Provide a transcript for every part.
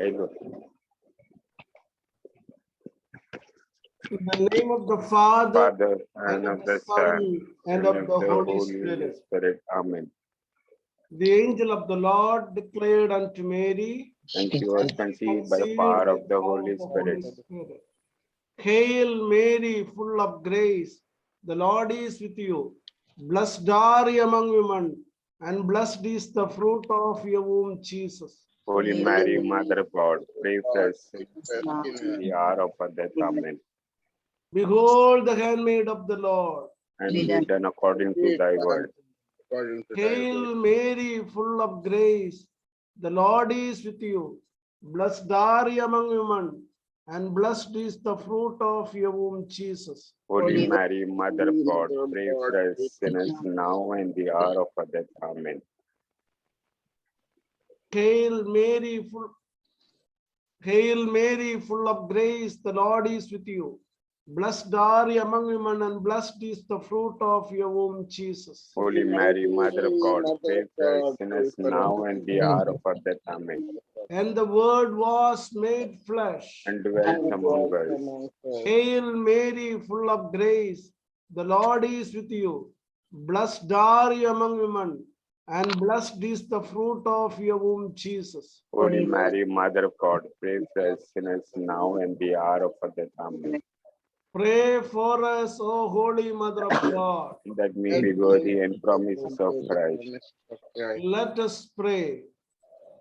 In the name of the Father, and of the Son, and of the Holy Spirit. Amen. The angel of the Lord declared unto Mary, And she was conceived by the power of the Holy Spirit. Hail Mary, full of grace, the Lord is with you. Blessed are you among women, and blessed is the fruit of your womb, Jesus. Holy Mary, Mother of God, pray for us in the hour of our death. Amen. Behold the handmaid of the Lord. And be done according to thy word. Hail Mary, full of grace, the Lord is with you. Blessed are you among women, and blessed is the fruit of your womb, Jesus. Holy Mary, Mother of God, pray for us sinners now and the hour of our death. Amen. Hail Mary, full of grace, the Lord is with you. Blessed are you among women, and blessed is the fruit of your womb, Jesus. Holy Mary, Mother of God, pray for us sinners now and the hour of our death. Amen. And the Word was made flesh and dwelt among us. Hail Mary, full of grace, the Lord is with you. Blessed are you among women, and blessed is the fruit of your womb, Jesus. Holy Mary, Mother of God, pray for us sinners now and the hour of our death. Amen. Pray for us, O Holy Mother of God, that we may be worthy and promises of Christ. Let us pray.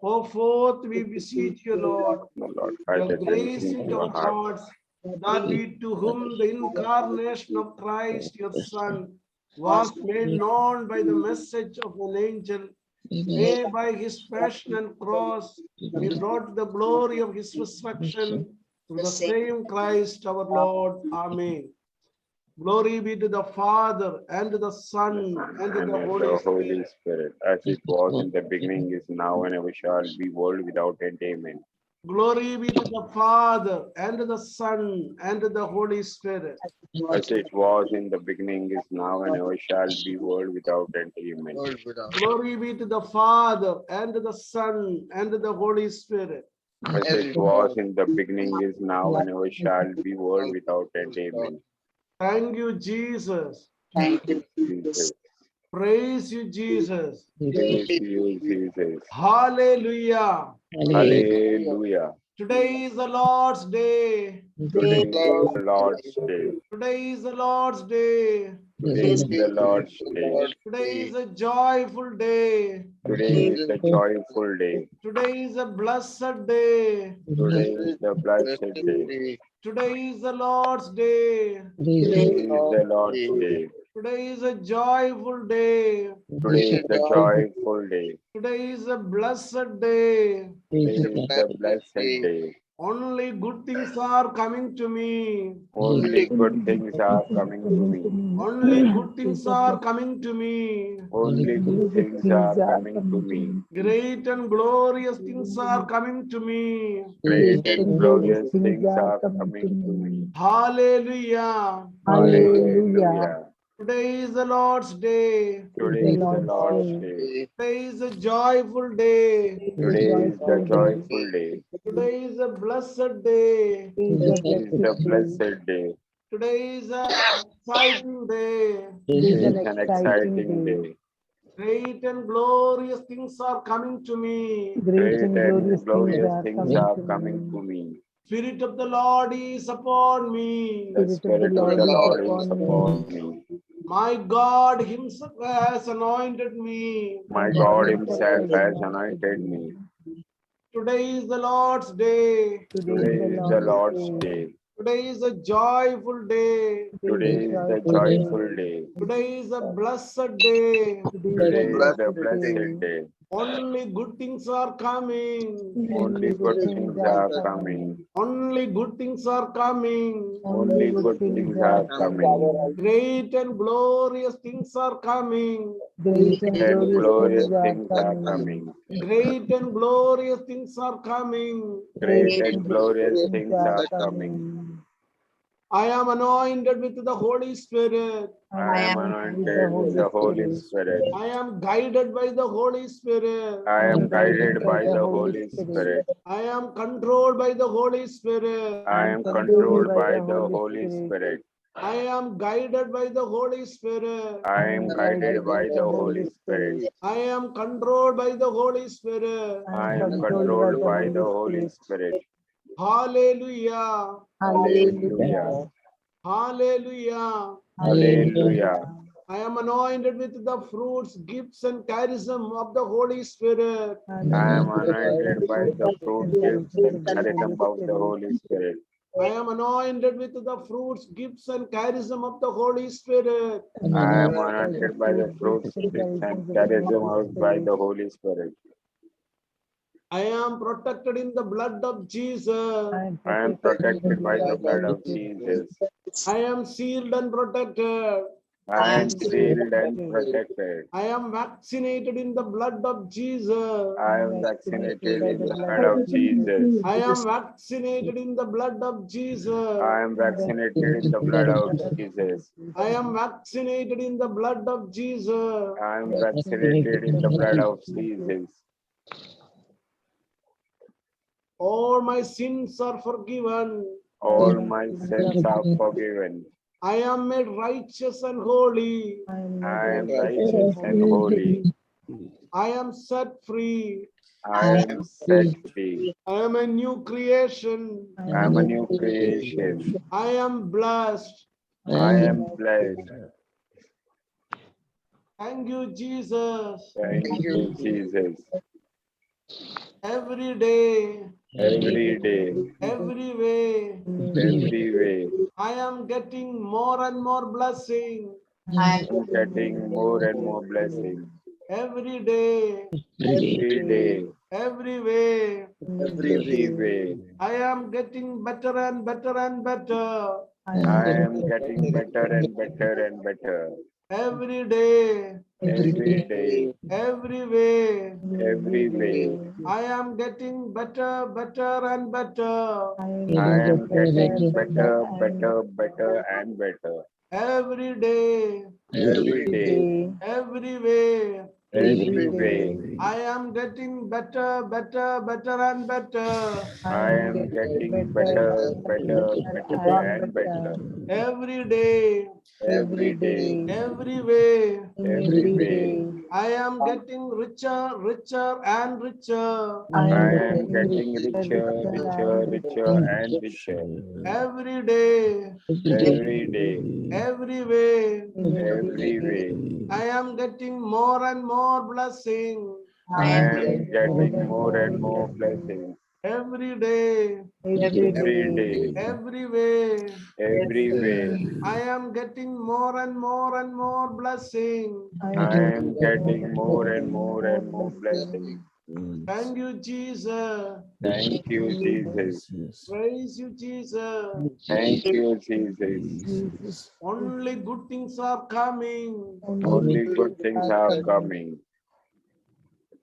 Pour forth, we beseech you, Lord, Lord, the grace into our hearts, that we, to whom the incarnation of Christ, your Son, was made known by the message of an angel, may by his passion and cross be brought to the glory of his resurrection through the same Christ our Lord. Amen. Glory be to the Father, and to the Son, and to the Holy Spirit, as it was in the beginning, is now, and ever shall be, world without end. Amen. Glory be to the Father, and to the Son, and to the Holy Spirit. As it was in the beginning, is now, and ever shall be, world without end. Amen. Glory be to the Father, and to the Son, and to the Holy Spirit. As it was in the beginning, is now, and ever shall be, world without end. Amen. Thank you, Jesus. Thank you, Jesus. Praise you, Jesus. Praise you, Jesus. Hallelujah. Hallelujah. Today is the Lord's day. Today is the Lord's day. Today is the Lord's day. Today is the Lord's day. Today is a joyful day. Today is the joyful day. Today is a blessed day. Today is the blessed day. Today is the Lord's day. Today is the Lord's day. Today is a joyful day. Today is the joyful day. Today is a blessed day. Today is the blessed day. Only good things are coming to me. Only good things are coming to me. Only good things are coming to me. Only good things are coming to me. Great and glorious things are coming to me. Great and glorious things are coming to me. Hallelujah. Hallelujah. Today is the Lord's day. Today is the Lord's day. Today is a joyful day. Today is the joyful day. Today is a blessed day. Today is the blessed day. Today is an exciting day. It is an exciting day. Great and glorious things are coming to me. Great and glorious things are coming to me. Spirit of the Lord is upon me. The Spirit of the Lord is upon me. My God himself has anointed me. My God himself has anointed me. Today is the Lord's day. Today is the Lord's day. Today is a joyful day. Today is the joyful day. Today is a blessed day. Today is the blessed day. Only good things are coming. Only good things are coming. Only good things are coming. Only good things are coming. Great and glorious things are coming. Great and glorious things are coming. Great and glorious things are coming. Great and glorious things are coming. I am anointed with the Holy Spirit. I am anointed with the Holy Spirit. I am guided by the Holy Spirit. I am guided by the Holy Spirit. I am controlled by the Holy Spirit. I am controlled by the Holy Spirit. I am guided by the Holy Spirit. I am guided by the Holy Spirit. I am controlled by the Holy Spirit. I am controlled by the Holy Spirit. Hallelujah. Hallelujah. Hallelujah. Hallelujah. I am anointed with the fruits, gifts, and charism of the Holy Spirit. I am anointed by the fruit, gifts, and charism of the Holy Spirit. I am anointed with the fruits, gifts, and charism of the Holy Spirit. I am anointed by the fruits, gifts, and charism of by the Holy Spirit. I am protected in the blood of Jesus. I am protected by the blood of Jesus. I am sealed and protected. I am sealed and protected. I am vaccinated in the blood of Jesus. I am vaccinated in the blood of Jesus. I am vaccinated in the blood of Jesus. I am vaccinated in the blood of Jesus. I am vaccinated in the blood of Jesus. I am vaccinated in the blood of Jesus. All my sins are forgiven. All my sins are forgiven. I am made righteous and holy. I am righteous and holy. I am set free. I am set free. I am a new creation. I am a new creation. I am blessed. I am blessed. Thank you, Jesus. Thank you, Jesus. Every day, Every day, every way, every way, I am getting more and more blessing. I am getting more and more blessings. Every day, Every day, every way, every way, I am getting better and better and better. I am getting better and better and better. Every day, Every day, every way, every way, I am getting better, better and better. I am getting better, better, better and better. Every day, Every day, every way, every way, I am getting better, better, better and better. I am getting better, better, better and better. Every day, Every day, every way, every way, I am getting richer, richer and richer. I am getting richer, richer, richer and richer. Every day, Every day, every way, every way, I am getting more and more blessing. I am getting more and more blessings. Every day, Every day, every way, every way, I am getting more and more and more blessing. I am getting more and more and more blessings. Thank you, Jesus. Thank you, Jesus. Praise you, Jesus. Thank you, Jesus. Only good things are coming. Only good things are coming.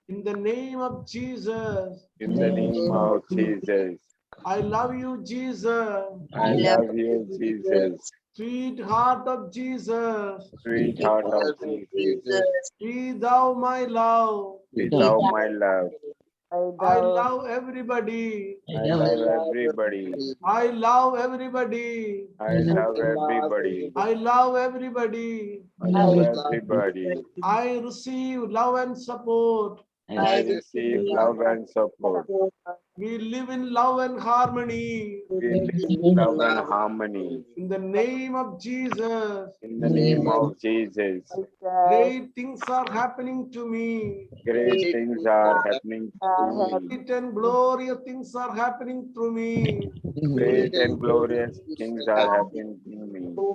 In the name of Jesus. In the name of Jesus. I love you, Jesus. I love you, Jesus. Sweetheart of Jesus. Sweetheart of Jesus. Be thou my love. Be thou my love. I love everybody. I love everybody. I love everybody. I love everybody. I love everybody. I love everybody. I receive love and support. I receive love and support. We live in love and harmony. We live in love and harmony. In the name of Jesus. In the name of Jesus. Great things are happening to me. Great things are happening to me. Great and glorious things are happening to me. Great and glorious things are happening to me.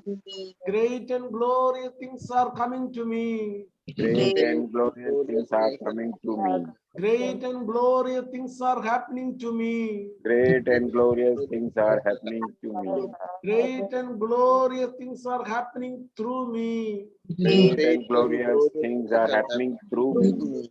Great and glorious things are coming to me. Great and glorious things are coming to me. Great and glorious things are happening to me. Great and glorious things are happening to me. Great and glorious things are happening through me. Great and glorious things are happening through me.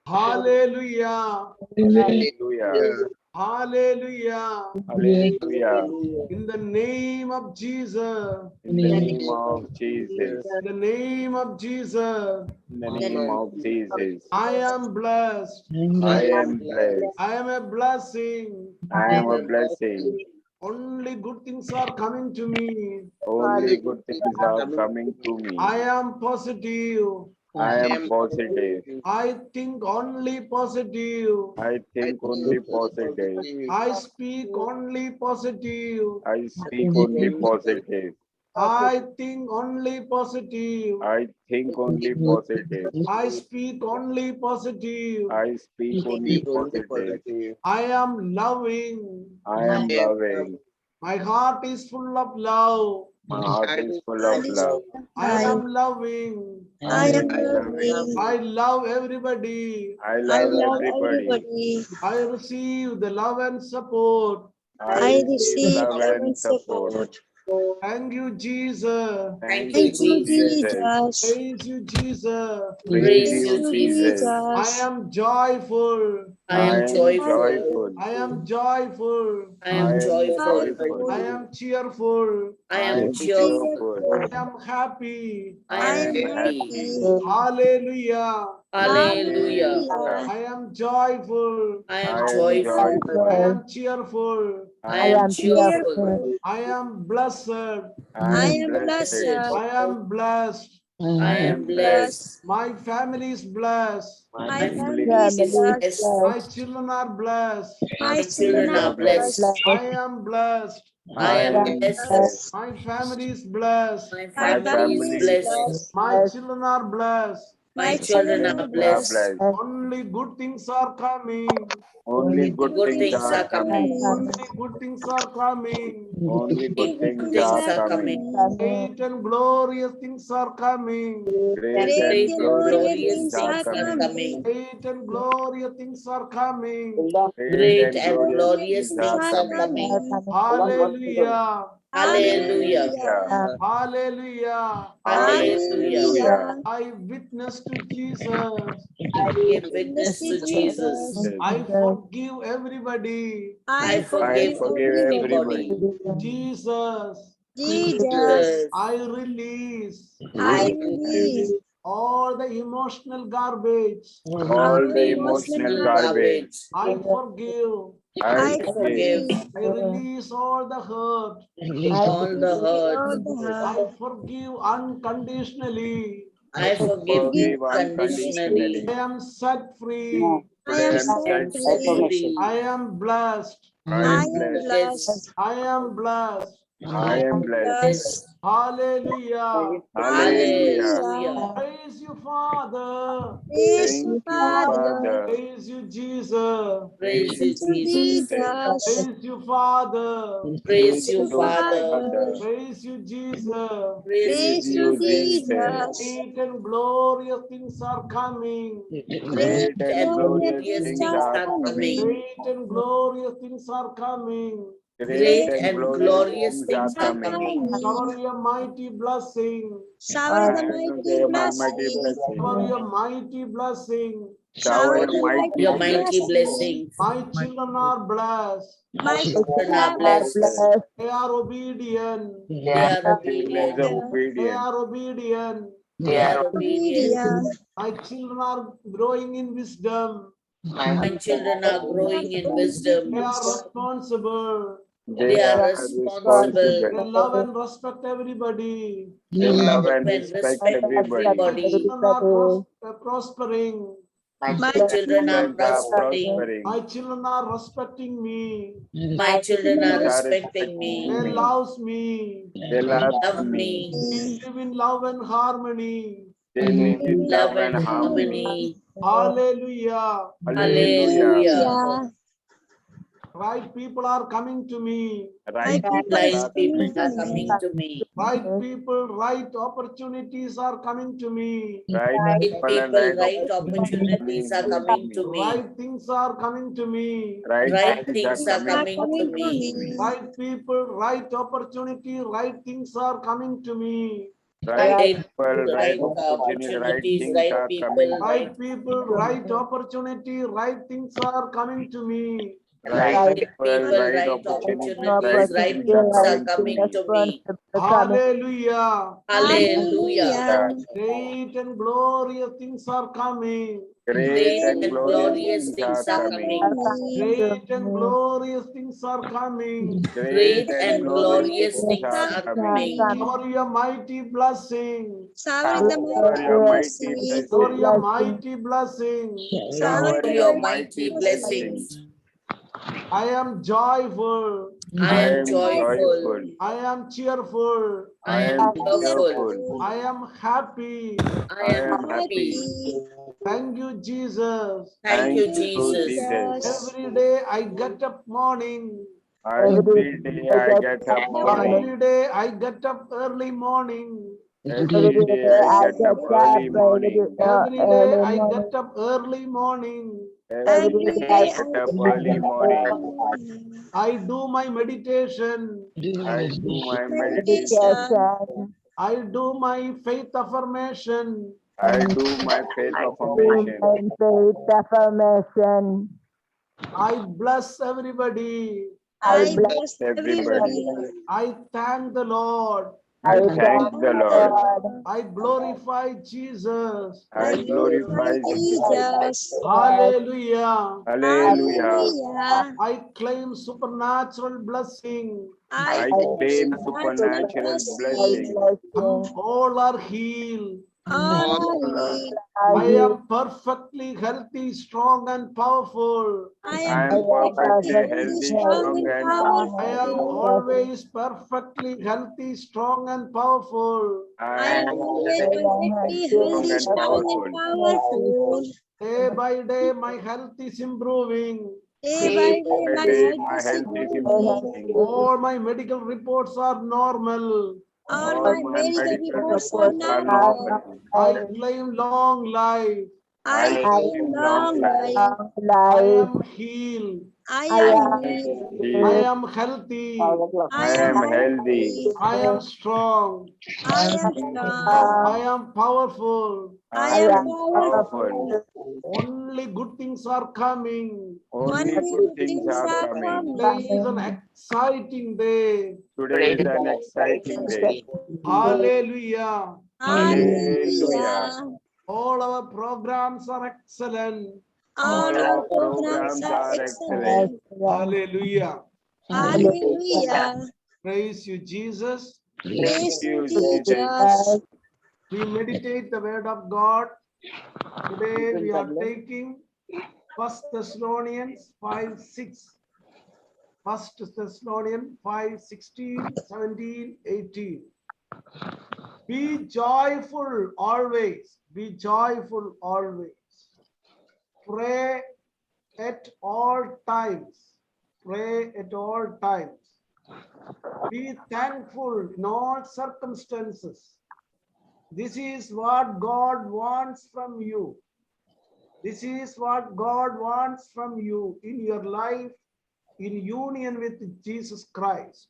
Hallelujah. Hallelujah. Hallelujah. Hallelujah. In the name of Jesus. In the name of Jesus. In the name of Jesus. In the name of Jesus. I am blessed. I am blessed. I am a blessing. I am a blessing. Only good things are coming to me. Only good things are coming to me. I am positive. I am positive. I think only positive. I think only positive. I speak only positive. I speak only positive. I think only positive. I think only positive. I speak only positive. I speak only positive. I am loving. I am loving. My heart is full of love. My heart is full of love. I am loving. I am loving. I love everybody. I love everybody. I receive the love and support. I receive love and support. Thank you, Jesus. Thank you, Jesus. Praise you, Jesus. Praise you, Jesus. I am joyful. I am joyful. I am joyful. I am joyful. I am cheerful. I am cheerful. I am happy. I am happy. Hallelujah. Hallelujah. I am joyful. I I am am joyful. I joyful. am cheerful. I am cheerful. I am blessed. I am blessed. I am blessed. I am blessed. My family is blessed. My My family family is is blessed. My children are blessed. My children are blessed. I am blessed. I am blessed. My family is blessed. My family is blessed. My children are blessed. My children are We are blessed. blessed. Only good things are coming. Only good Good things are coming. Only good things are coming. Only good Good things things are are coming. coming. Great and glorious things are coming. Great Great and and glorious glorious things are things are coming. coming. Great and glorious things are coming. Great and glorious things are things are coming. Hallelujah. Hallelujah. Hallelujah. Hallelujah. I witness to Jesus. I give witness to Jesus. I forgive everybody. I I forgive forgive everybody. everybody. Jesus. Jesus. I release I release all the emotional garbage. All the emotional garbage. I forgive. I I forgive. forgive I release all the hurt. all the hurt. I forgive unconditionally. I forgive Forgive unconditionally. I am set free. Today I am I am set free. I am blessed. I am blessed. Blessed. I am blessed. I am blessed. Blessed. Hallelujah. Hallelujah. Hallelujah. Praise you, Father. Thank you, Father. Praise you, Jesus. Praise you, Jesus. Praise you, Father. Praise you, Lord Father. Praise you, Jesus. Praise you, Jesus. Great and glorious things are coming. Great Great and and glorious glorious things things are are coming. coming. Great and glorious things are coming. Great and glorious things are coming. Cover your mighty blessing. Shower your mighty blessing. Cover your mighty blessing. Shower your mighty Your mighty blessing. blessings. My children are blessed. My children are blessed. They are obedient. They are Children obedient. are They obedient. are obedient. They are obedient. My children are growing in wisdom. My children are growing in wisdom. They are responsible. They are They responsible. love and respect everybody. They love and And respect respect everybody. My everybody. children are prospering. My children are Children are prospering. prospering. My children are respecting me. My children are Children are respecting They me. loves me. They love Love me. me. Live in love and harmony. They live in Love love and and harmony. harmony. Hallelujah. Hallelujah. Hallelujah. Right people are coming to me. Right people Right are people are coming. coming to me. Right people, right opportunities are coming to me. Right Right people and people, right right opportunities are coming to me. Right things are coming to me. Right things things are coming to me. Right people, right opportunity, right things are coming to me. Right Right people, right right opportunity, right opportunities, things right are coming. people, Right people, right opportunity, right things are coming to me. Right people, people, right right opportunities, opportunities, right right things things are are coming coming. to me. Hallelujah. Hallelujah. Great and glorious things are coming. Great Great and and glorious glorious things are things are coming. coming. Great and glorious things are coming. Great Great and and glorious glorious things things are are coming. coming. For your mighty blessing. Shower your mighty For blessings. your mighty blessing. Shower For your your mighty mighty blessings. blessings. I am joyful. I I am am joyful. joyful. I am cheerful. I I am am cheerful. cheerful. I am happy. I I am am happy. happy. Thank you, Jesus. Thank Thank you, you, Jesus. Jesus. Every day I get up morning. Every day I get up morning. Every day I get up early morning. Every day I get up early morning. Every day I get up early morning. Every day I get up early morning. I do my meditation. I do my meditation. I do my faith affirmation. I do my faith affirmation. I bless everybody. I bless everybody. I thank the Lord. I thank the Lord. I glorify Jesus. I glorify Jesus. Hallelujah. Hallelujah. I claim supernatural blessing. I claim supernatural blessing. All are healed. All are, I am perfectly healthy, strong, and powerful. I am perfectly healthy, strong, and I am powerful. always perfectly healthy, strong, and powerful. I am always perfectly strong and powerful. Day by day, my health is improving. Day by day, my health is improving. All my medical reports are normal. All my medical reports are normal. I claim long life. I claim long life. I am healed. I am I healed. am healthy. I am healthy. I am strong. I am strong. I am powerful. I am powerful. Only good things are coming. Only good things are coming. Today is an exciting day. Today is an exciting day. Hallelujah. Hallelujah. All our programs are excellent. All our programs are excellent. Hallelujah. Hallelujah. Praise you, Jesus. Praise you, Jesus. We meditate the word of God. Today we are taking 1 Thessalonians 5:6. 1 Thessalonians 5:16, 17, 18. Be joyful always. Be joyful always. Pray at all times. Pray at all times. Be thankful in all circumstances. This is what God wants from you. This is what God wants from you in your life, in union with Jesus Christ.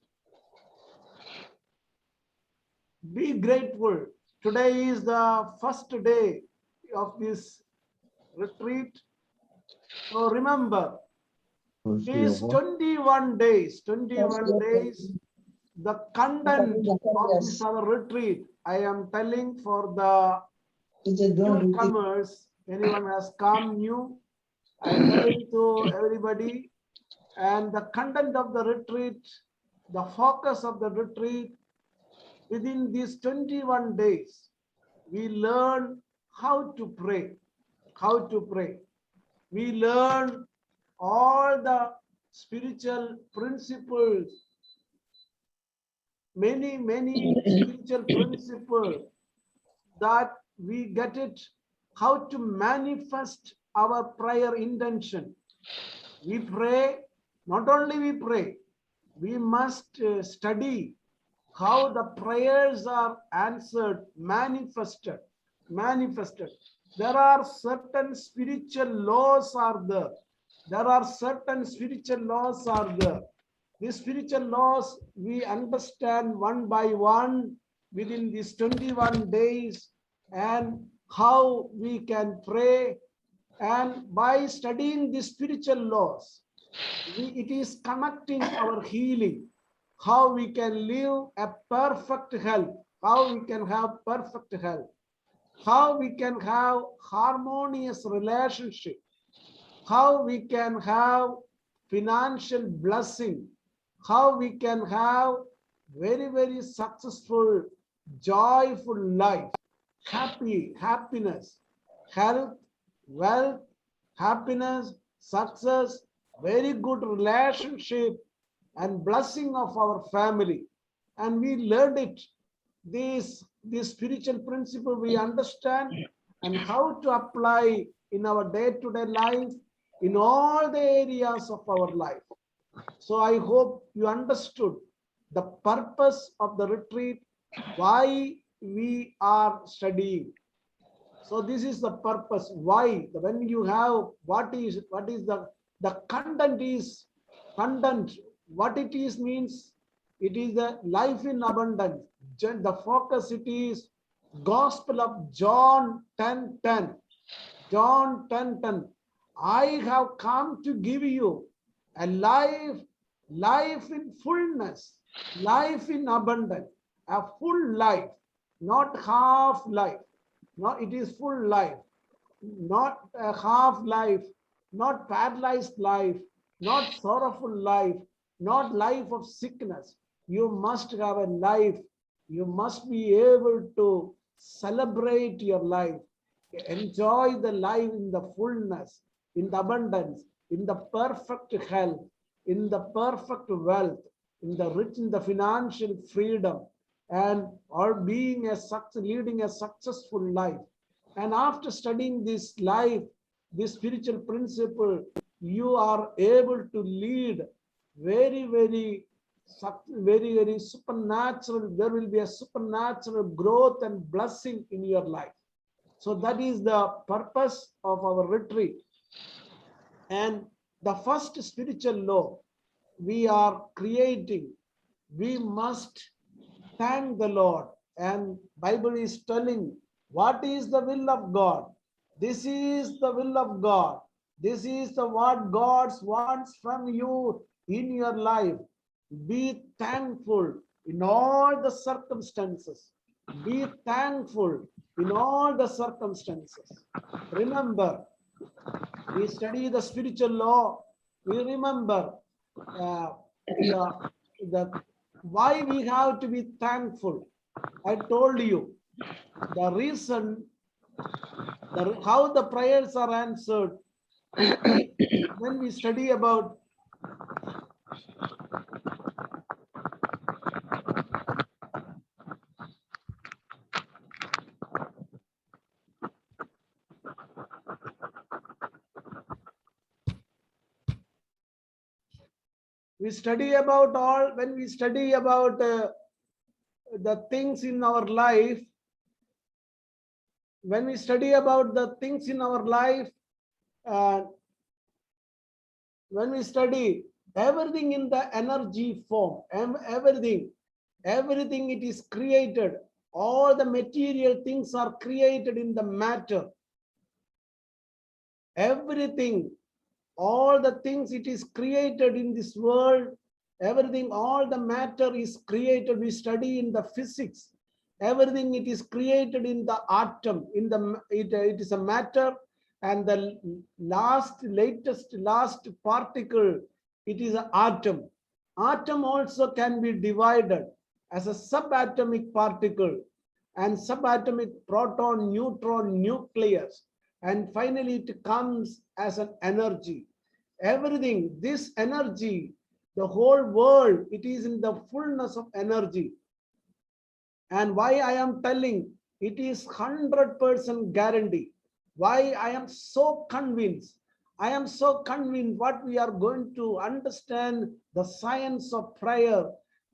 Be grateful. Today is the first day of this retreat. So remember, these 21 days, the content of this our retreat, I am telling for the newcomers, anyone has come new, I am telling to everybody, and the content of the retreat, the focus of the retreat, within these 21 days, we learn how to pray, We learn all the spiritual principles, many spiritual principles that we get it, how to manifest our prayer intention. We pray, not only we pray, we must study how the prayers are answered, manifested. There are certain spiritual laws are there. These spiritual laws we understand one by one within these 21 days, and how we can pray. And by studying these spiritual laws, It is connecting our healing, how we can live a perfect health, how we can have perfect health, how we can have harmonious relationship, how we can have financial blessing, how we can have very, very successful, joyful life, happiness, health, wealth, happiness, success, very good relationship, and blessing of our family. And we learned it. This spiritual principle we understand and how to apply in our day-to-day life in all the areas of our life. So I hope you understood the purpose of the retreat, why we are studying. So this is the purpose. Why? When you have what is the content is content. What it is means it is the life in abundance. The focus it is Gospel of John 10:10. John 10:10. I have come to give you a life in fullness, life in abundance, a full life, not half life. No, it is full life, not a half life, not paralyzed life, not sorrowful life, not life of sickness. You must have a life. You must be able to celebrate your life, enjoy the life in the fullness, in the abundance, in the perfect health, in the perfect wealth, in the rich, in the financial freedom, and or being leading a successful life. And after studying this life, this spiritual principle, you are able to lead very, very supernatural. There will be a supernatural growth and blessing in your life. So that is the purpose of our retreat. And the first spiritual law we are creating, we must thank the Lord. And Bible is telling what is the will of God. This is the will of God. This is the what God wants from you in your life. Be thankful in all the circumstances. Be thankful in all the circumstances. Remember, we study the spiritual law. We remember the why we have to be thankful. I told you the reason, how the prayers are answered. When we study about when we study about the things in our life, when we study about the things in our life, when we study everything in the energy form, everything it is created, all the material things are created in the matter. Everything, all the things it is created in this world, everything, all the matter is created. We study in the physics, everything it is created in the atom, in the it is a matter, and the last particle, it is an atom. Atom also can be divided as a subatomic particle and subatomic proton, neutron, nucleus, and finally it comes as an energy. Everything, this energy, the whole world, it is in the fullness of energy. And why I am telling, it is 100% guarantee. Why I am so convinced? I am so convinced what we are going to understand the science of prayer,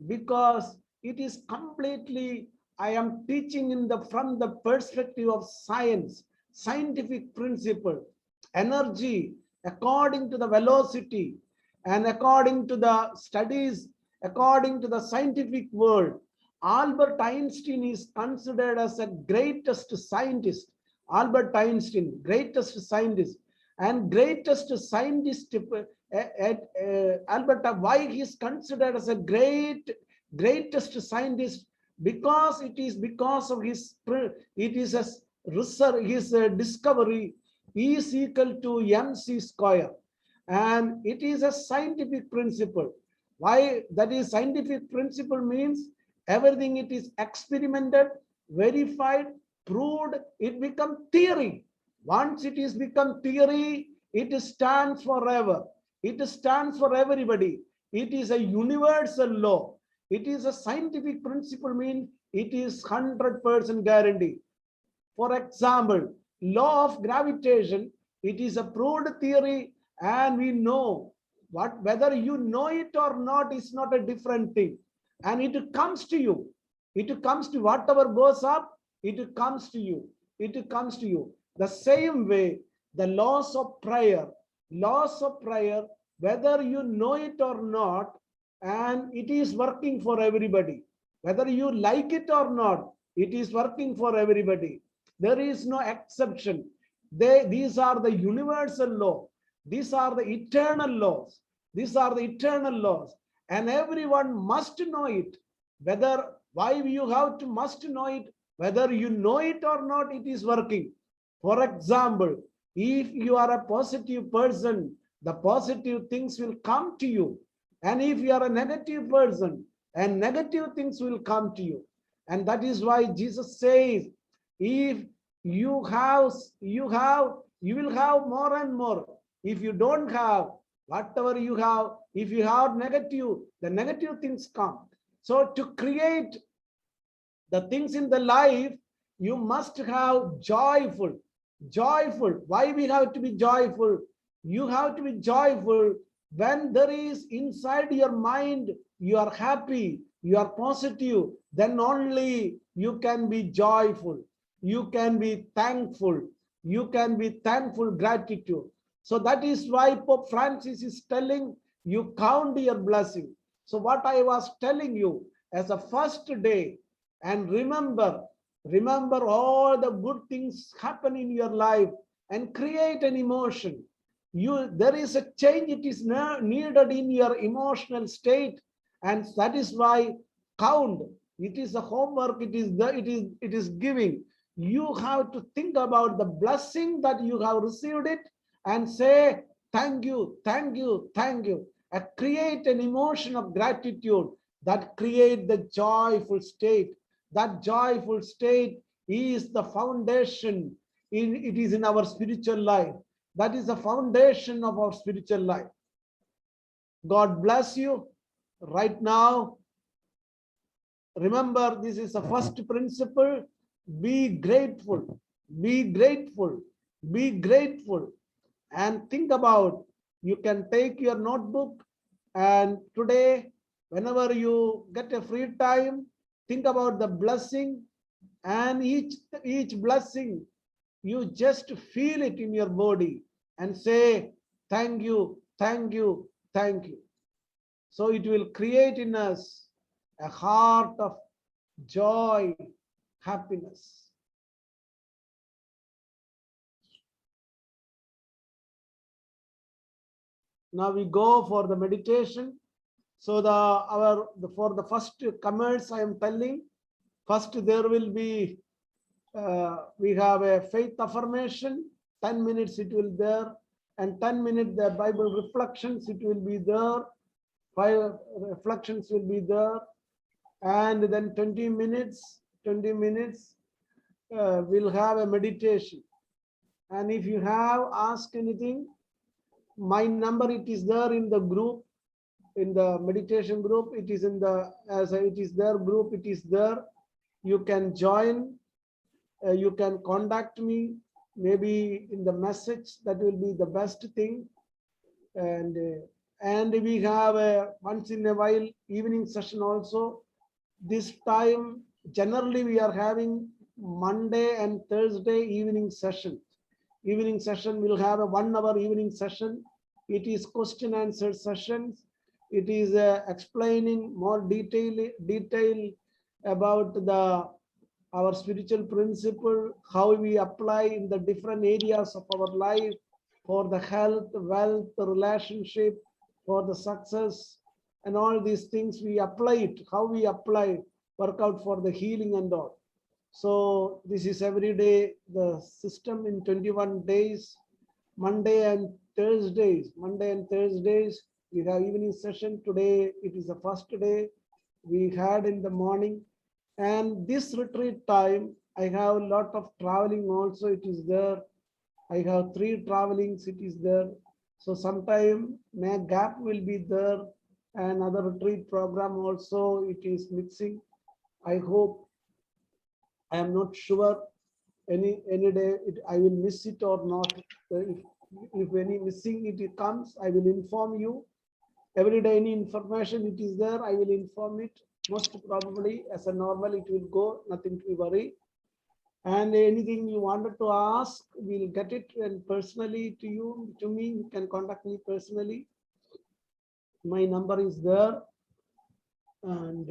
because it is completely, I am teaching from the perspective of science, scientific principle. Energy, according to the velocity and according to the studies, according to the scientific world, Albert Einstein is considered as the greatest scientist. Albert Einstein, greatest scientist, and greatest scientist Albert, why he is considered as a greatest scientist? Because it is because of his it is a research, his discovery E is equal to mc square, and it is a scientific principle. Why that is scientific principle means everything it is experimented, verified, proved, it become theory. Once it is become theory, it stands forever. It stands for everybody. It is a universal law. It is a scientific principle means it is 100% guarantee. For example, law of gravitation, it is a proved theory, and we know what whether you know it or not is not a different thing. And it comes to you. It comes to whatever goes up, it comes to you. It comes to you. The same way, the laws of prayer, whether you know it or not, and it is working for everybody. Whether you like it or not, it is working for everybody. There is no exception. These are the universal law. These are the eternal laws. These are the eternal laws. And everyone must know it. Why you have to must know it? Whether you know it or not, it is working. For example, if you are a positive person, the positive things will come to you. And if you are a negative person, and negative things will come to you. And that is why Jesus says, if you will have more and more. If you don't have, whatever you have, if you have negative, the negative things come. So to create the things in the life, you must have joyful. Why we have to be joyful? You have to be joyful when there is inside your mind, you are happy, you are positive, then only you can be joyful. You can be thankful. You can be thankful, gratitude. So that is why Pope Francis is telling you count your blessing. So what I was telling you as a first day, and remember all the good things happen in your life and create an emotion. There is a change, it is needed in your emotional state, and that is why count. It is a homework. It is giving. You have to think about the blessing that you have received it and say thank you, thank you, thank you, and create an emotion of gratitude that create the joyful state. That joyful state is the foundation. It is in our spiritual life. That is the foundation of our spiritual life. God bless you. Right now, remember, this is the first principle. Be grateful, be grateful, be grateful. And think about, you can take your notebook, and today, whenever you get a free time, think about the blessing, and each blessing, you just feel it in your body and say, thank you, thank you, thank you. So it will create in us a heart of joy, happiness. Now we go for the meditation. So for the first commerce, I am telling, first there will be, we have a faith affirmation, 10 minutes it will there, and 10 minutes the Bible reflections, it will be there, 5 reflections will be there, and then 20 minutes, we'll have a meditation. And if you have asked anything, my number, it is there in the group, in the meditation group. It is in the, it is their group, it is there. You can join, you can contact me, maybe in the message. That will be the best thing. And we have a once in a while evening session also. This time, generally we are having Monday and Thursday evening session. Evening session will have a 1 hour evening session. It is question answer sessions. It is explaining more detail about our spiritual principle, how we apply in the different areas of our life. for the health, wealth, the relationship, for the success, and all these things we apply it, how we apply, work out for the healing and all. So this is every day, the system in 21 days, Monday and Thursdays, we have evening session. Today, it is the first day we had in the morning. And this retreat time, I have a lot of traveling also, it is there. I have 3 travelings, it is there. So sometime gap will be there, and other retreat program also it is mixing. I hope, I am not sure any day I will miss it or not. If any missing it comes, I will inform you. Every day any information it is there, I will inform it. Most probably as a normal it will go, nothing to worry. And anything you wanted to ask, we'll get it, and personally to me, you can contact me personally. My number is there. And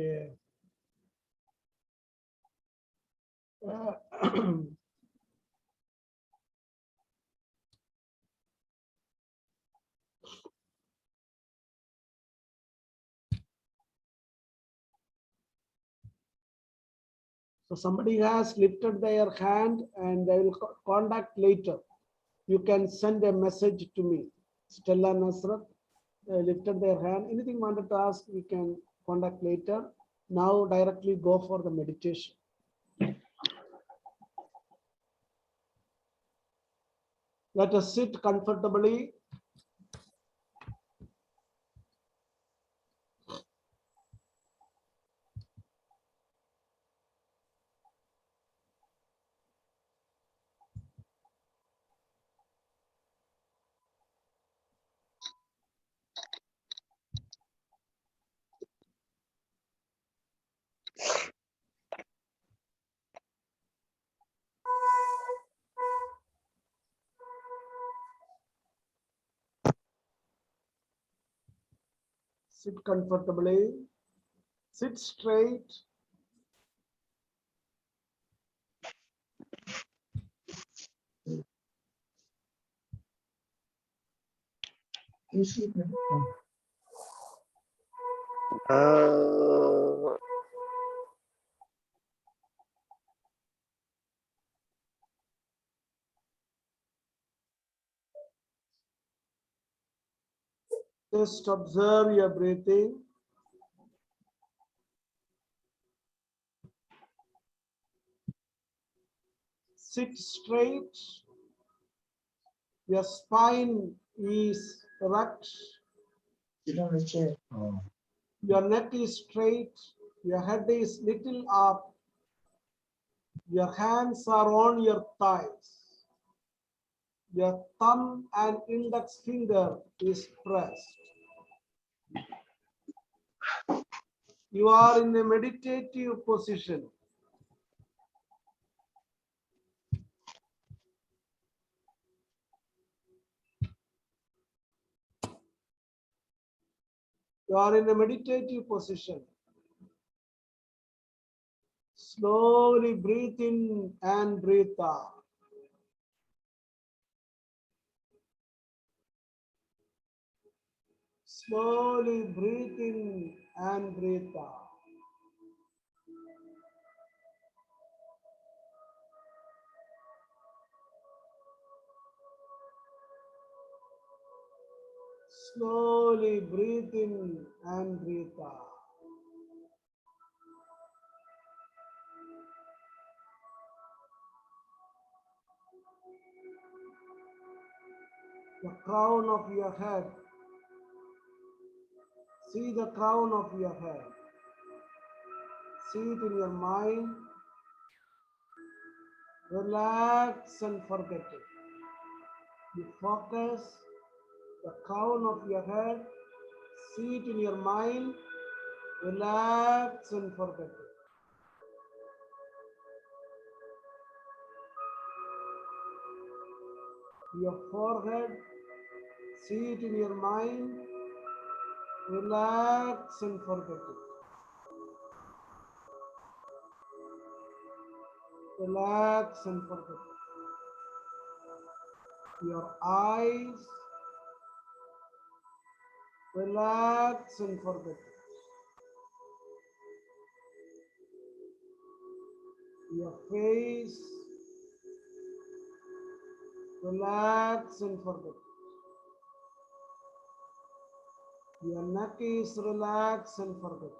so somebody has lifted their hand and they will contact later. You can send a message to me. Stella Nasrat lifted their hand. Anything wanted to ask, we can contact later. Now directly go for the meditation. Let us sit comfortably. Sit comfortably. Sit straight. Just observe your breathing. Sit straight. Your spine is erect. Your neck is straight. Your head is little up. Your hands are on your thighs. Your thumb and index finger is pressed. You are in a meditative position. You are in a meditative position. Slowly breathe in and breathe out. Slowly breathe in and breathe out. Slowly breathe in and breathe out. The crown of your head. See the crown of your head. See it in your mind. Relax and forget it. You focus the crown of your head. See it in your mind. Relax and forget it. Your forehead. See it in your mind. Relax and forget it. Relax and forget it. Your eyes relax and forget it. Your face relax and forget it. Your neck is relax and forget it.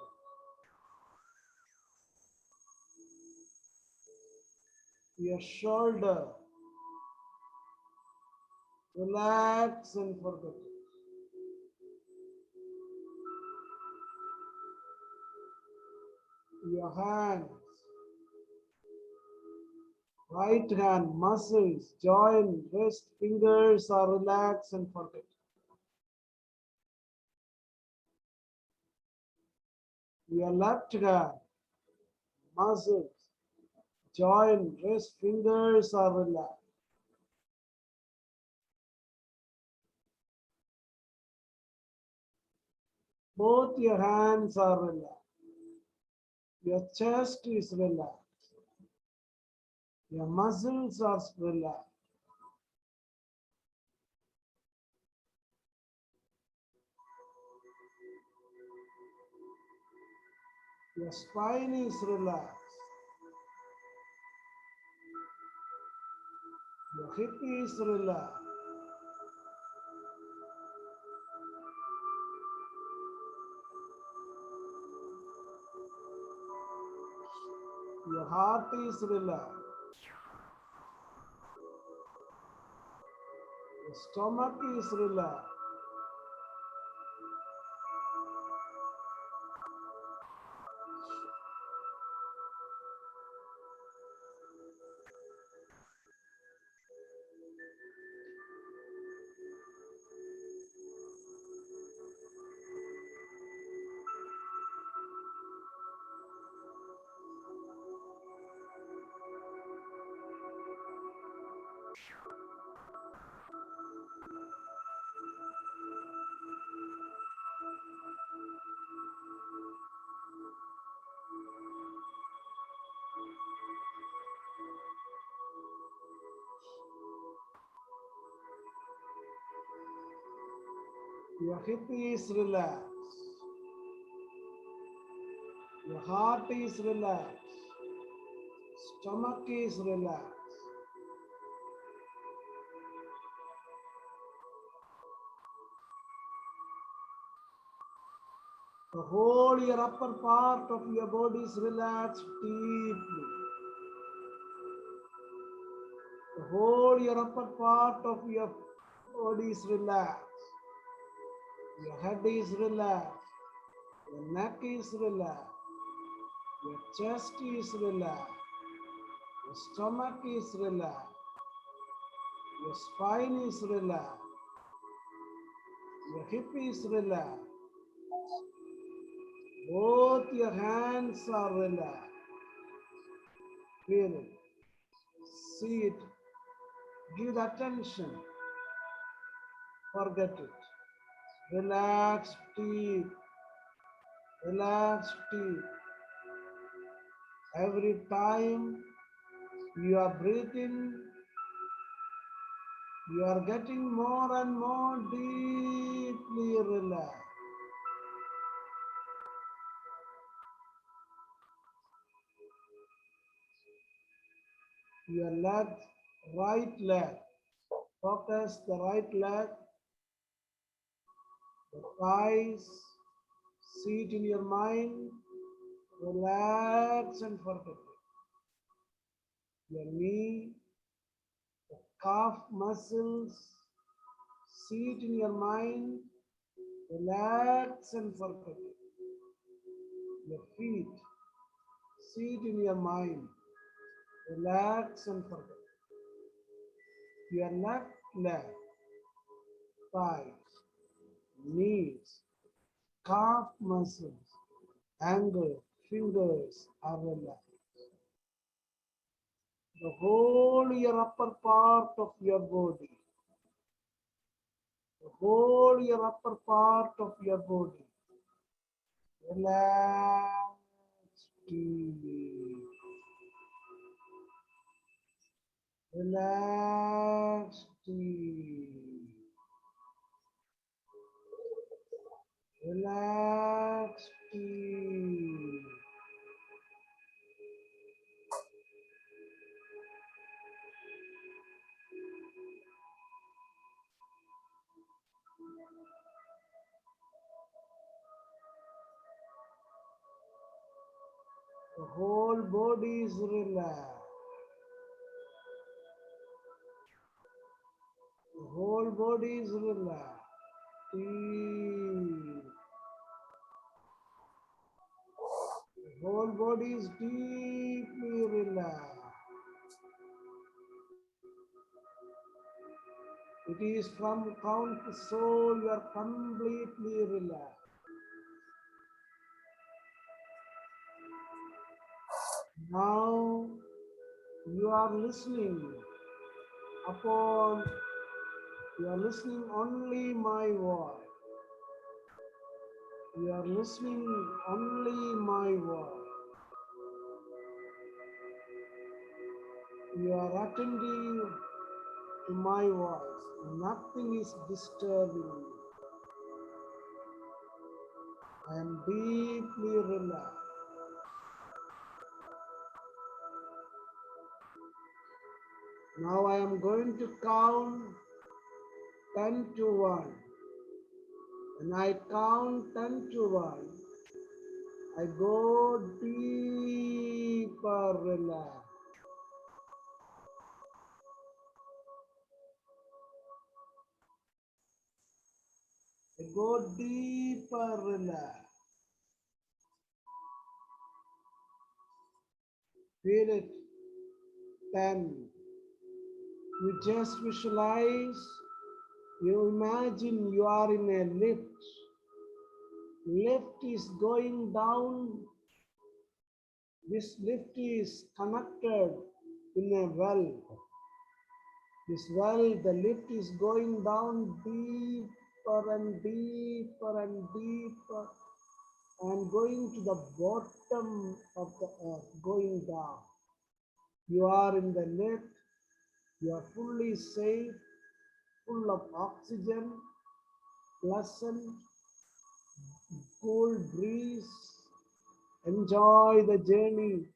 Your shoulder relax and forget it. Your hands, right hand, muscles, joint, wrist, fingers are relaxed and forget. Your left hand, muscles, joint, wrist, fingers are relaxed. Both your hands are relaxed. Your chest is relaxed. Your muscles are relaxed. Your spine is relaxed. Your hip is relaxed. Your heart is relaxed. Your stomach is relaxed. Your hip is relaxed. Your heart is relaxed. Stomach is relaxed. The whole your upper part of your body is relaxed deeply. The whole your upper part of your body is relaxed. Your head is relaxed. Your neck is relaxed. Your chest is relaxed. Your stomach is relaxed. Your spine is relaxed. Your hip is relaxed. Both your hands are relaxed. Feel it. See it. Give the attention. Forget it. Relax deep. Relax deep. Every time you are breathing, you are getting more and more deeply relaxed. Your leg, right leg. Focus the right leg, the thighs. See it in your mind. Relax and forget it. Your knee, the calf muscles. See it in your mind. Relax and forget it. Your feet. See it in your mind. Relax and forget it. Your left leg, thighs, knees, calf muscles, ankle, fingers are relaxed. The whole your upper part of your body, the whole your upper part of your body, relax deep, relax deep. Relax deep. The whole body is relaxed. The whole body is relaxed. Deep. The whole body is deeply relaxed. It is from crown to soul, you are completely relaxed. Now you are listening you are listening only my voice. You are listening only my voice. You are attending to my voice. Nothing is disturbing you. I am deeply relaxed. Now I am going to count 10 to 1. When I count 10 to 1, I go deeper relaxed. I go deeper relaxed. Feel it. 10. You just visualize, you imagine you are in a lift. Lift is going down. This lift is connected in a well. This well, the lift is going down deeper and deeper and deeper and going to the bottom of the earth, going down. You are in the lift, you are fully safe, full of oxygen, pleasant, cool breeze. Enjoy the journey,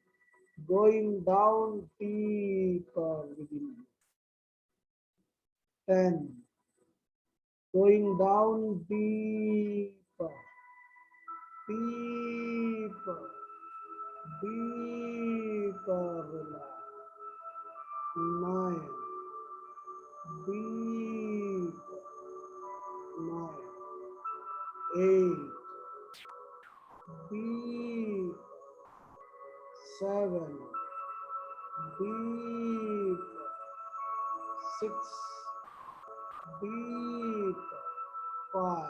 going down deeper within you. 10. Going down deeper, deeper, deeper, relax. 9. Deeper, 9. 8. Deep, 7. Deep, 6. Deep, 5,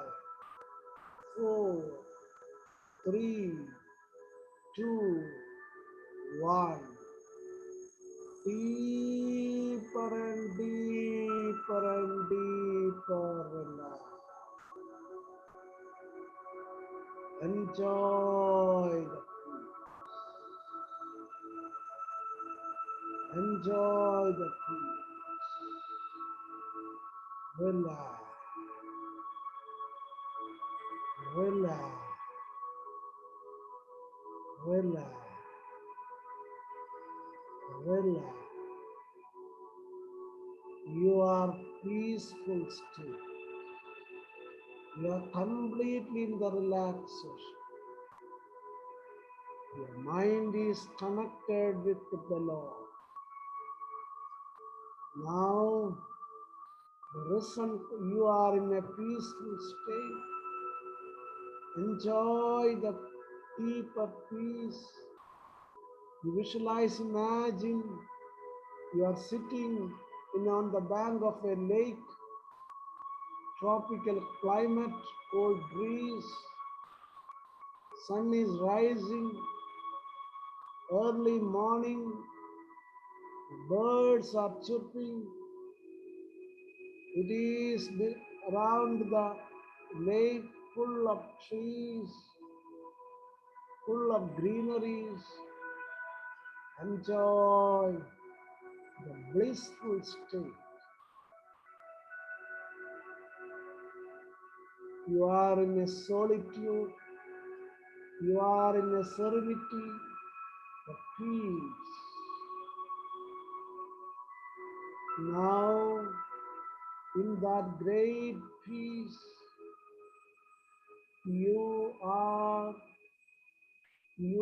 4, 3, 2, 1. Deeper and deeper and deeper relax. Enjoy the peace. Enjoy the peace. Relax. Relax. Relax. Relax. You are peaceful state. You are completely in the relaxation. Your mind is connected with the Lord. Now, you are in a peaceful state. Enjoy the deeper peace. You visualize, imagine you are sitting on the bank of a lake, tropical climate, cold breeze, sun is rising, early morning, birds are chirping. It is around the lake full of trees, full of greeneries. Enjoy the blissful state. You are in a solitude. You are in a serenity, a peace. Now, in that great peace, you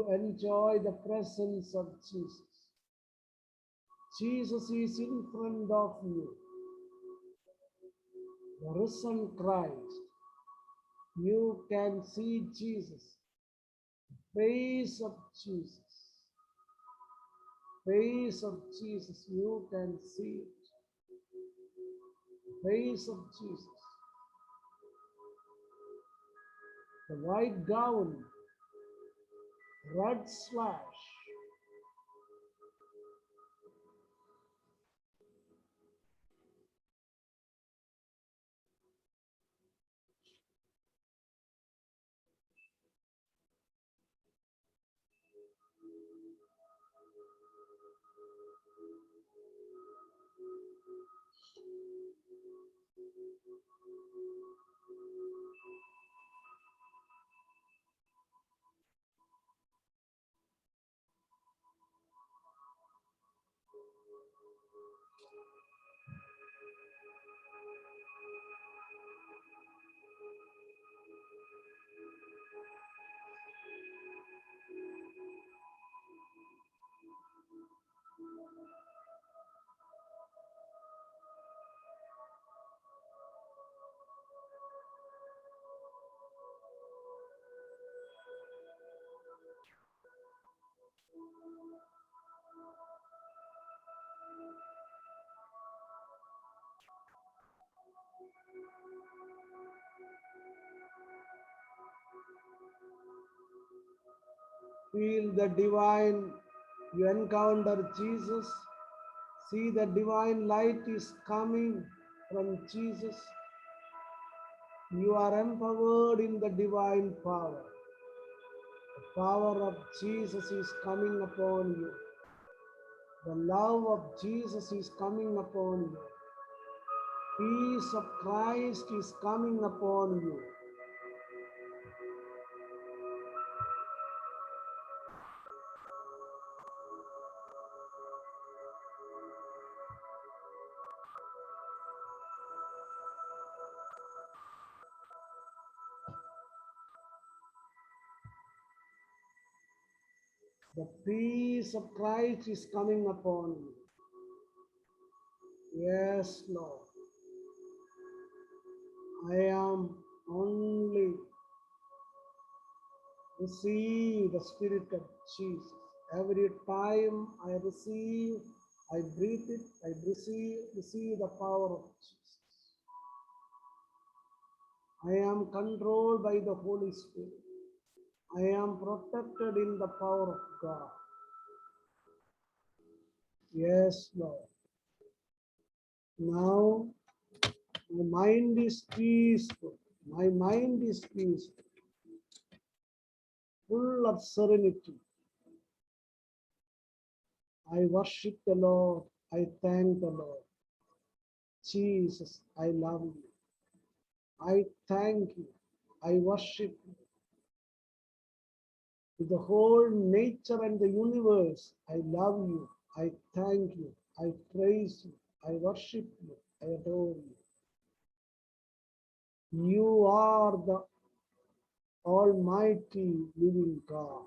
enjoy the presence of Jesus. Jesus is in front of you, the risen Christ. You can see Jesus, face of Jesus, face of Jesus. You can see it, face of Jesus. The white gown, red slash. Feel the divine, you encounter Jesus. See the divine light is coming from Jesus. You are empowered in the divine power. The power of Jesus is coming upon you. The love of Jesus is coming upon you. Peace of Christ is coming upon you. The peace of Christ is coming upon you. Yes, Lord. I am only receive the Spirit of Jesus. Every time I receive, I breathe it, I receive the power of Jesus. I am controlled by the Holy Spirit. I am protected in the power of God. Yes, Lord. Now, my mind is peaceful. My mind is peaceful, full of serenity. I worship the Lord. I thank the Lord. Jesus, I love you. I thank you. I worship you. With the whole nature and the universe, I love you. I thank you. I praise you. I worship you. I adore you. You are the Almighty living God.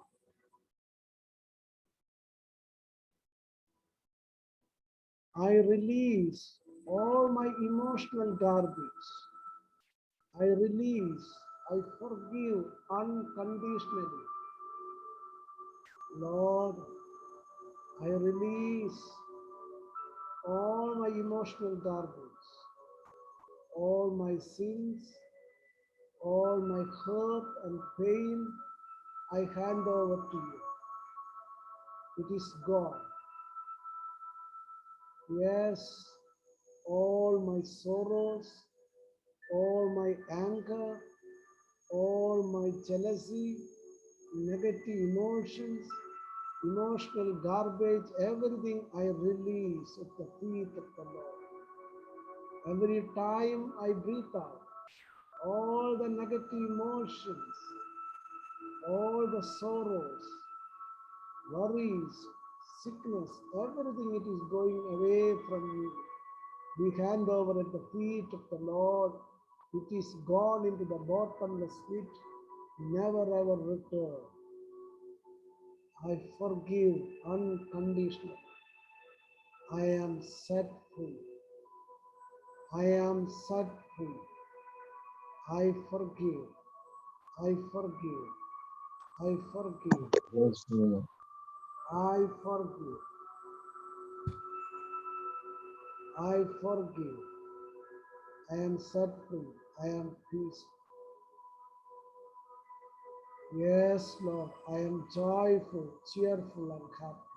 I release all my emotional garbage. I release, I forgive unconditionally. Lord, I release all my emotional garbage, all my sins, all my hurt and pain, I hand over to you. It is gone. Yes, all my sorrows, all my anger, all my jealousy, negative emotions, emotional garbage, everything I release at the feet of the Lord. Every time I breathe out, all the negative emotions, all the sorrows, worries, sickness, everything it is going away from you. We hand over at the feet of the Lord. It is gone into the bottomless pit, never ever return. I forgive unconditionally. I am set free. I am set free. I forgive. I forgive. I forgive. Yes, Lord. I forgive. I forgive. I am set free. I am peace. Yes, Lord, I am joyful, cheerful, and happy.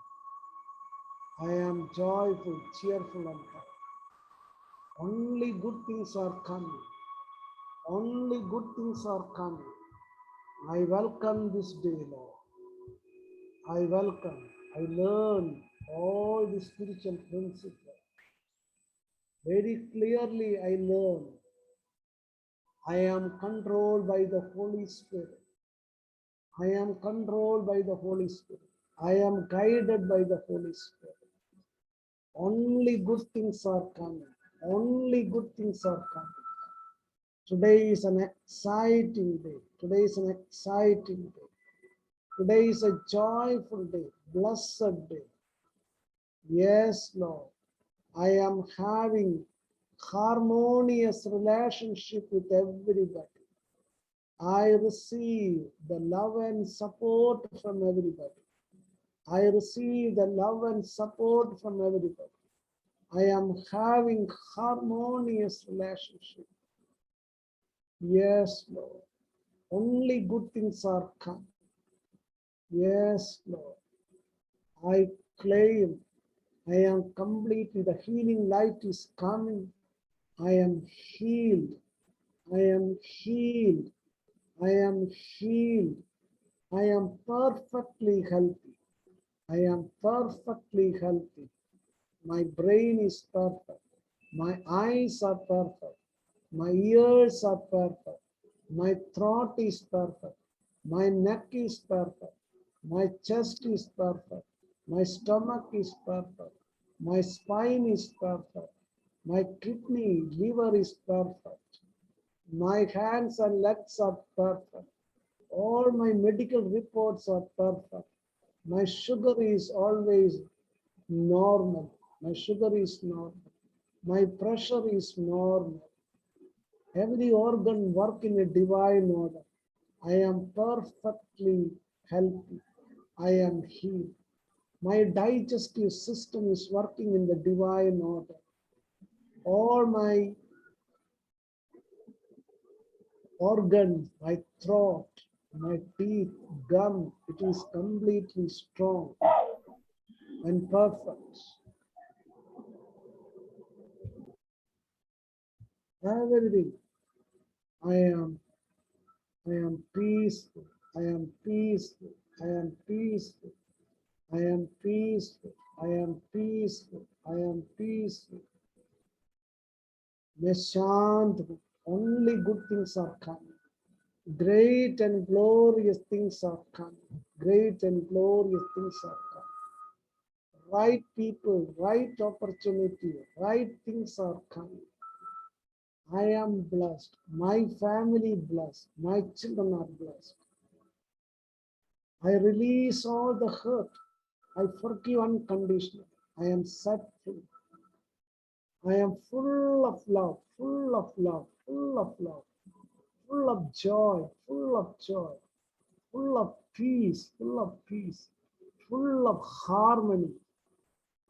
I am joyful, cheerful, and happy. Only good things are coming. Only good things are coming. I welcome this day, Lord. I welcome. I learn all the spiritual principles. Very clearly, I learn. I am controlled by the Holy Spirit. I am controlled by the Holy Spirit. I am guided by the Holy Spirit. Only good things are coming. Only good things are coming. Today is an exciting day. Today is an exciting day. Today is a joyful day, blessed day. Yes, Lord. I am having harmonious relationship with everybody. I receive the love and support from everybody. I receive the love and support from everybody. I am having harmonious relationship. Yes, Lord. Only good things are coming. Yes, Lord. I claim I am completely, the healing light is coming. I am healed. I am healed. I am healed. I am perfectly healthy. I am perfectly healthy. My brain is perfect. My eyes are perfect. My ears are perfect. My throat is perfect. My neck is perfect. My chest is perfect. My stomach is perfect. My spine is perfect. My kidney, liver is perfect. My hands and legs are perfect. All my medical reports are perfect. My sugar is always normal. My sugar is normal. My pressure is normal. Every organ work in a divine order. I am perfectly healthy. I am healed. My digestive system is working in the divine order. All my organs, my throat, my teeth, gum, it is completely strong and perfect. Everything. I am peaceful. I am peaceful. I am peaceful. I am peaceful. I am peaceful. I am peaceful. Meshant, only good things are coming. Great and glorious things are coming. Great and glorious things are coming. Right people, right opportunity, right things are coming. I am blessed. My family blessed. My children are blessed. I release all the hurt. I forgive unconditionally. I am set free. I am full of love, full of love, full of love, full of joy, full of joy, full of peace, full of peace, full of harmony.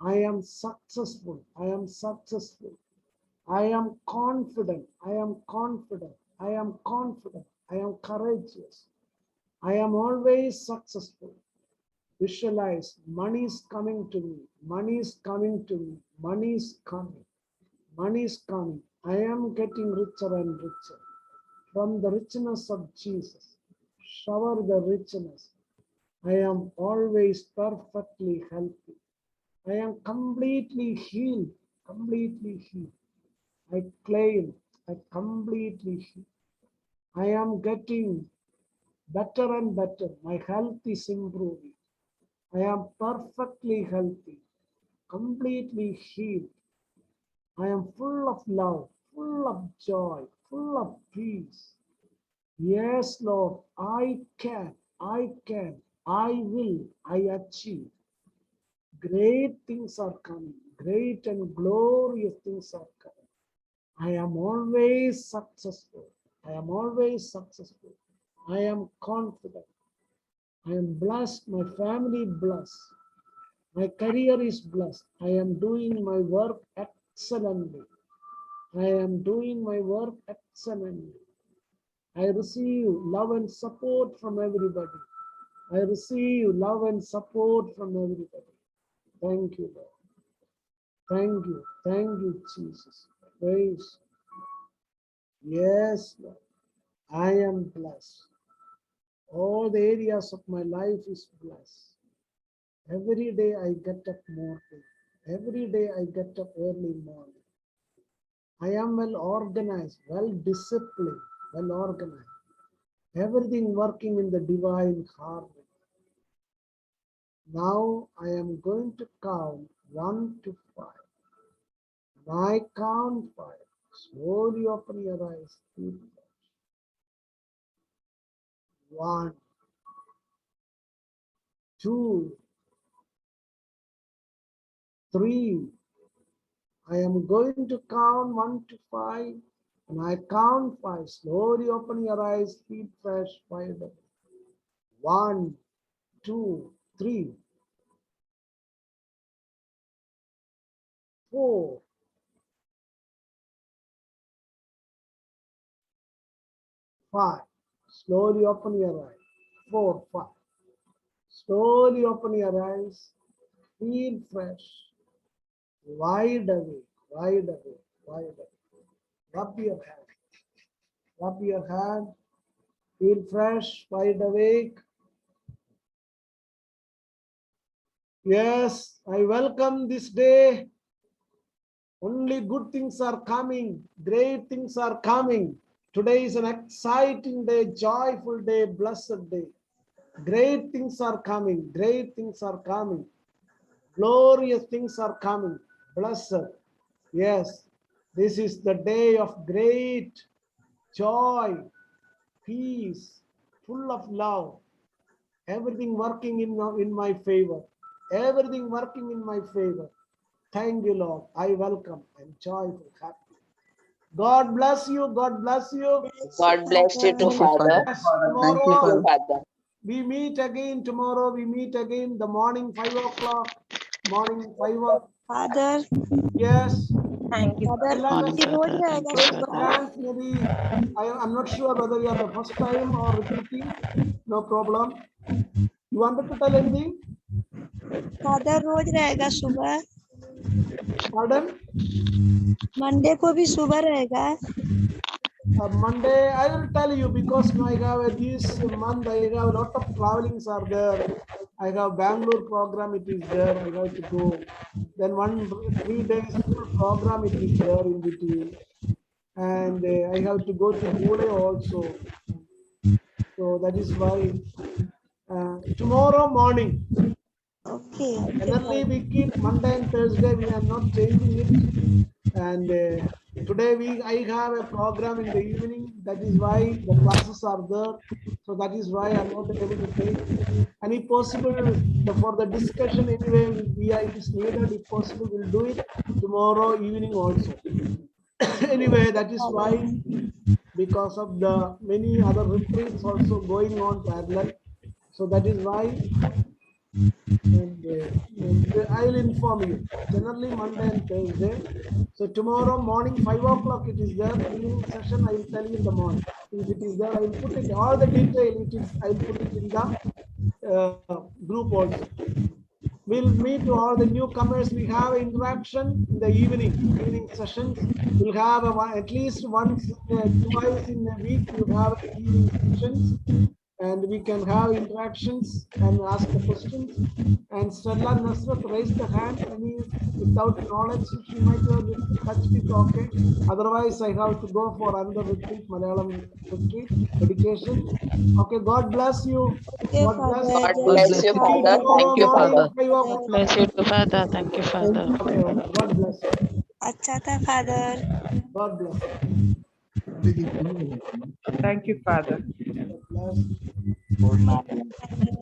I am successful. I am successful. I am confident. I am confident. I am confident. I am courageous. I am always successful. Visualize money is coming to me. Money is coming to me. Money is coming. Money is coming. I am getting richer and richer. From the richness of Jesus, shower the richness. I am always perfectly healthy. I am completely healed. Completely healed. I claim I completely healed. I am getting better and better. My health is improving. I am perfectly healthy, completely healed. I am full of love, full of joy, full of peace. Yes, Lord, I can, I will, I achieve. Great things are coming, great and glorious things are coming. I am always successful. I am always successful. I am confident. I am blessed. My family blessed. My career is blessed. I am doing my work excellently. I am doing my work excellently. I receive love and support from everybody. I receive love and support from everybody. Thank you, Lord. Thank you. Thank you, Jesus. Praise. Yes, Lord. I am blessed. All the areas of my life is blessed. Every day I get up morning. Every day I get up early morning. I am well organized, well disciplined, well organized. Everything working in the divine harmony. Now I am going to count 1 to 5. When I count 5, slowly open your eyes. 1, 2, 3. I am going to count 1 to 5. When I count 5, slowly open your eyes, feel fresh, wide open. 1, 2, 3, 4, 5. Slowly open your eyes. 4, 5. Slowly open your eyes. Feel fresh. Wide awake, wide awake, wide awake. Rub your hand. Rub your hand. Feel fresh, wide awake. Yes, I welcome this day. Only good things are coming. Great things are coming. Today is an exciting day, joyful day, blessed day. Great things are coming. Great things are coming. Glorious things are coming. Blessed. Yes, this is the day of great joy, peace, full of love. Everything working in my favor. Everything working in my favor. Thank you, Lord. I welcome. I'm joyful, happy. God bless you. God bless you. God bless you too, Thank you, Father. Father. Yes, Thank you, Thank you, tomorrow Father. Father. we meet again. Tomorrow we meet again. The morning 5 o'clock. Morning 5 o'clock. Father Yes. Thank you. Father Morning, की रोज Father. रहेगा Thank you, Raise the सुबह Father. hands. Maybe I'm not sure whether you are the first time or repeating. No problem. You wanted to tell anything? Father रोज रहेगा सुबह Pardon? Monday को भी सुबह रहेगा Monday, I will tell you because now I have this month, I have a lot of travelings are there. I have Bangalore program, it is there, I have to go. Then 3 days full program, it is there in between. And I have to go to Pune also. So that is why tomorrow morning, okay generally we keep Monday and Thursday, we are not changing it. And today I have a program in the evening. That is why the classes are there. So that is why I'm not able to take. And if possible, for the discussion anyway, it is needed. If possible, we'll do it tomorrow evening also. Anyway, that is why, because of the many other retreats also going on parallel. So that is why. And I will inform you. Generally Monday and Thursday. So tomorrow morning 5 o'clock it is there. Evening session I will tell you in the morning. If it is there, I will put it all the detail. I will put it in the group also. We'll meet all the newcomers. We have interaction in the evening sessions. We'll have at least once, twice in a week. You have evening sessions. and we can have interactions and ask the questions. And Stella Nasrat raised the hand. Any without knowledge, she might have touched it. Okay. Otherwise, I have to go for another retreat, Malayalam retreat, dedication. Okay. God bless you. Okay, God bless. Father. God bless you, Father. Thank you, Father. Bless you too, Father. Thank you, Father. Okay. Okay. God bless. अच्छा था Father. God bless. Thank you, Father. God bless. Father.